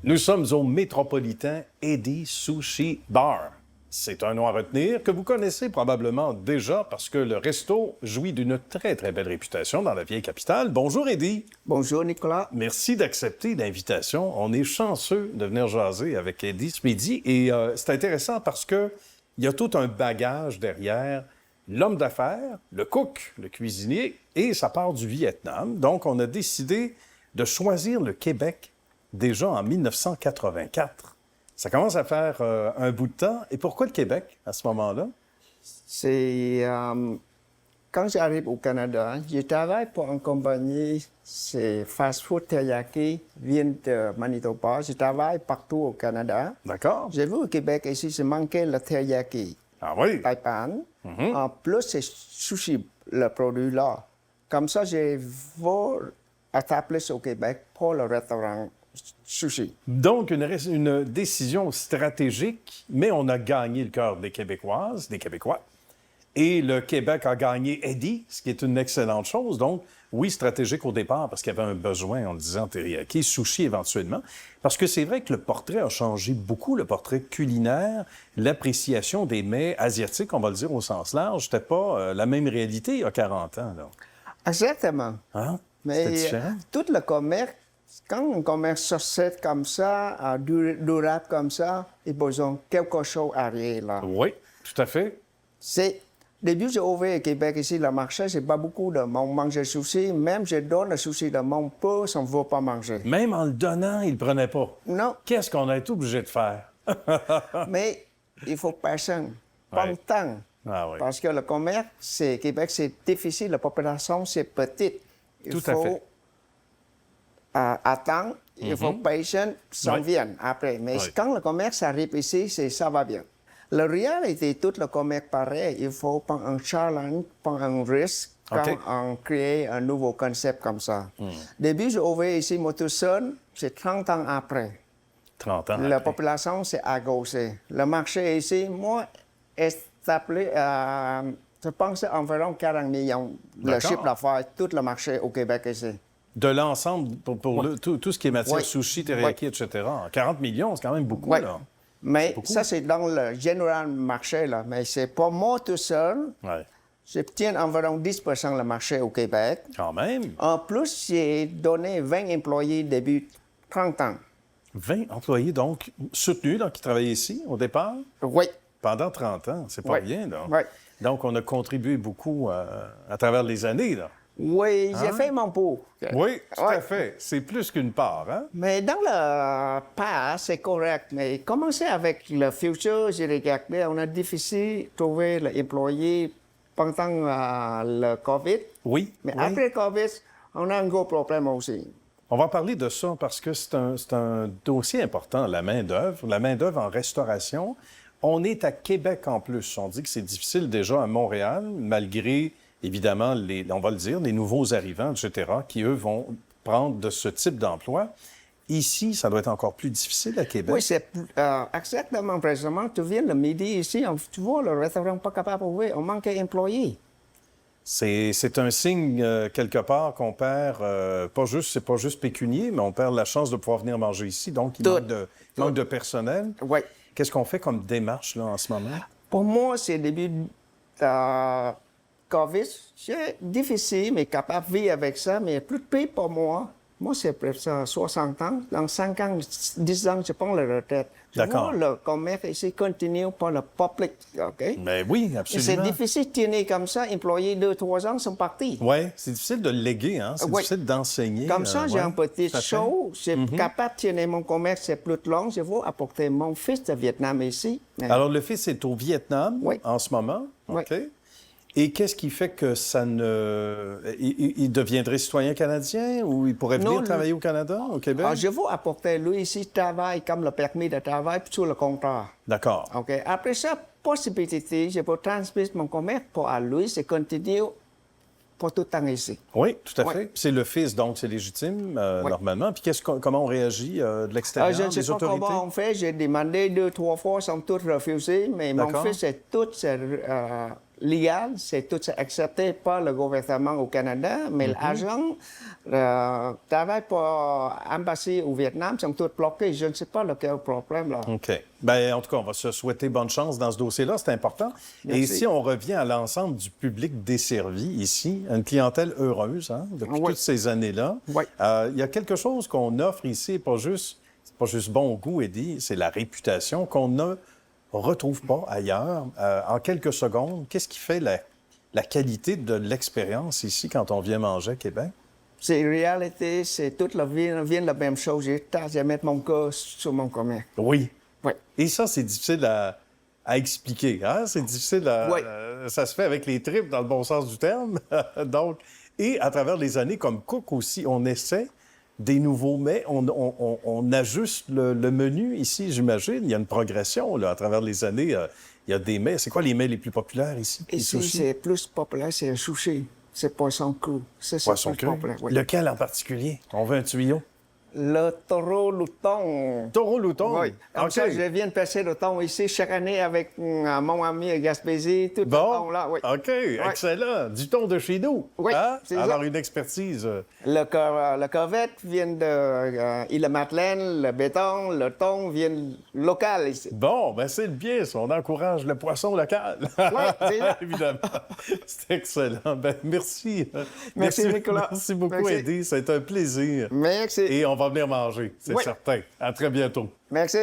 Nous sommes au métropolitain Eddie Sushi Bar. C'est un nom à retenir que vous connaissez probablement déjà parce que le resto jouit d'une très, très belle réputation dans la vieille capitale. Bonjour, Eddie. Bonjour, Nicolas. Merci d'accepter l'invitation. On est chanceux de venir jaser avec Eddie ce midi et c'est intéressant parce que il y a tout un bagage derrière l'homme d'affaires, le cook, le cuisinier, et ça part du Vietnam. Donc, on a décidé de choisir le Québec déjà en 1984. Ça commence à faire un bout de temps. Et pourquoi le Québec à ce moment-là? C'est quand j'arrive au Canada, je travaille pour une compagnie, c'est Fast Food Teriyaki, vient de Manitoba. Je travaille partout au Canada. D'accord. J'ai vu au Québec ici, c'est manqué le teriyaki. Ah oui? Taipan. En plus, c'est sushi, le produit là. Comme ça, je veux établir au Québec pour le restaurant sushi. Donc, une décision stratégique, mais on a gagné le cœur des Québécoises, des Québécois. Et le Québec a gagné Eddie, ce qui est une excellente chose. Donc, oui, stratégique au départ, parce qu'il y avait un besoin, on le disait en teriyaki, sushi éventuellement. Parce que c'est vrai que le portrait a changé beaucoup, le portrait culinaire, l'appréciation des mets asiatiques, on va le dire au sens large, c'était pas la même réalité il y a 40 ans. Là. Exactement. Hein? C'était Mais différent? tout le commerce, quand un commerce sortait comme ça, durable comme ça, il a besoin de quelque chose arrière là. Oui, tout à fait. C'est début j'ai ouvert au Québec ici, le marché, c'est pas beaucoup de monde mange le sushi. Même je donne le sushi de mon peu, ça ne veut pas manger. Même en le donnant, il ne le prenait pas. Non, Qu'est-ce qu'on a été obligé de faire? mais il faut personne, pas Ouais. de temps. Ah oui. Parce que le commerce, c'est Québec, c'est difficile, la population, c'est petite. Il Tout à faut fait. attendre, il faut patient, ça Ouais. vient après. Mais Ouais. quand le commerce arrive ici, ça va bien. La réalité, tout le commerce pareil, il faut prendre un challenge, prendre un risque quand OK. on crée un nouveau concept comme ça. Début, j'ai ouvert ici, moi tout seul, c'est 30 ans après. 30 ans La après. population, c'est agossé. Le marché ici, moi, est établi, je pense, environ 40 millions de D'accord. chiffre d'affaires, tout le marché au Québec ici. De l'ensemble, pour tout ce qui est matière Oui. sushi, teriyaki, etc. 40 millions, c'est quand même beaucoup, Oui. là. Mais beaucoup. ça, c'est dans le général marché, là. Mais c'est pas moi tout seul. Ouais. J'obtiens environ 10% le marché au Québec. Quand même. En plus, j'ai donné 20 employés début 30 ans. 20 employés, donc, soutenus, donc, qui travaillaient ici, au départ, Oui. pendant 30 ans. C'est pas Oui. rien, là. Oui. Donc, on a contribué beaucoup à travers les années, là. Oui, j'ai fait mon pot. Oui, tout Ouais. à fait. C'est plus qu'une part, hein? Mais dans le passé, c'est correct. Mais commencer avec le futur, j'ai regardé, on a difficile de trouver l'employé pendant le COVID. Oui. Mais oui. après le COVID, on a un gros problème aussi. On va parler de ça parce que c'est un dossier important, la main-d'œuvre. La main-d'œuvre en restauration. On est à Québec en plus. On dit que c'est difficile déjà à Montréal, malgré, évidemment, on va le dire, les nouveaux arrivants, etc., qui, eux, vont prendre de ce type d'emploi. Ici, ça doit être encore plus difficile à Québec. Oui, c'est exactement précisément. Tu viens le midi ici, tu vois, le restaurant pas capable d'ouvrir, on manque d'employés. C'est un signe, quelque part, qu'on perd, c'est pas juste pécunier, mais on perd la chance de pouvoir venir manger ici. Donc, il manque de personnel. Oui. Qu'est-ce qu'on fait comme démarche, là, en ce moment? Pour moi, c'est le début de COVID. C'est difficile, mais capable de vivre avec ça. Mais plus de pays pour moi. Moi, c'est presque 60 ans. Dans 5 ans, 10 ans, je prends la retraite. Je D'accord. vois le commerce ici continue pour le public. OK? Mais oui, Et absolument. c'est difficile de tenir comme ça. Employés 2-3 ans sont partis. Oui, c'est difficile de le léguer, hein? C'est Oui. difficile d'enseigner. Comme ça, j'ai ouais, un petit tout à fait. show. Je suis capable de tenir mon commerce, c'est plus long. Je veux apporter mon fils de Vietnam ici. Alors, le fils est au Vietnam Oui. en ce moment. Oui. OK. Et qu'est-ce qui fait que ça ne... Il deviendrait citoyen canadien ou il pourrait venir Non, travailler au Canada, au Québec? Je veux apporter lui ici travail comme le permis de travail sur le contrat. D'accord. OK. Après ça, possibilité, je peux transmettre mon commerce pour à lui, c'est continuer pour tout le temps ici. Oui, tout à Oui. fait. C'est le fils, donc c'est légitime, Oui. normalement. Puis comment on réagit de l'extérieur, Je ne sais des pas autorités? comment on fait. J'ai demandé 2-3 fois, ils sont tous refusés, mais mon D'accord. fils est tout légal, c'est tout accepté par le gouvernement au Canada, mais l'agent travaille pour l'ambassade au Vietnam, ils sont tous bloqués. Je ne sais pas lequel problème là. OK. Bien, en tout cas, on va se souhaiter bonne chance dans ce dossier-là, c'est important. Merci. Et si on revient à l'ensemble du public desservi ici, une clientèle heureuse, hein, depuis Oui. toutes ces années-là, Oui. il y a quelque chose qu'on offre ici, c'est pas juste bon goût, Eddie, c'est la réputation qu'on ne retrouve pas ailleurs. En quelques secondes, qu'est-ce qui fait la qualité de l'expérience ici quand on vient manger à Québec? C'est réalité, c'est toute la vie vient de la même chose. J'ai tâche de mettre mon cœur sur mon commerce. Oui. Oui. Et ça, c'est difficile à expliquer. Hein? C'est difficile Oui. Ça se fait avec les tripes dans le bon sens du terme. Donc, et à travers les années, comme cook aussi, on essaie des nouveaux mets. On ajuste le menu ici, j'imagine. Il y a une progression là, à travers les années. Il y a des mets. C'est quoi les mets les plus populaires ici? Les Ici, sushis? c'est plus populaire, c'est un sushi. C'est poisson cru. C'est Poisson plus cru. populaire. Oui. Lequel en particulier? On veut un tuyau. Le taureau louton. Taureau louton. Oui. Comme OK. ça, je viens de passer le thon ici chaque année avec mon ami à Gaspésie, tout le Bon, thon là. Oui. OK, excellent. Du thon de chez nous. Oui, Hein? c'est ça. Alors, une expertise. Le corvette vient de Île-de-Madeleine, le béton, le thon vient local ici. Bon, ben c'est le bien, ça. On encourage le poisson local. Oui, c'est ça. Évidemment. C'est excellent. Ben, merci. Merci, Nicolas. Merci beaucoup, Merci. Eddie. C'est un plaisir. Merci. Et on va venir manger, c'est Oui. certain. À très bientôt. Merci.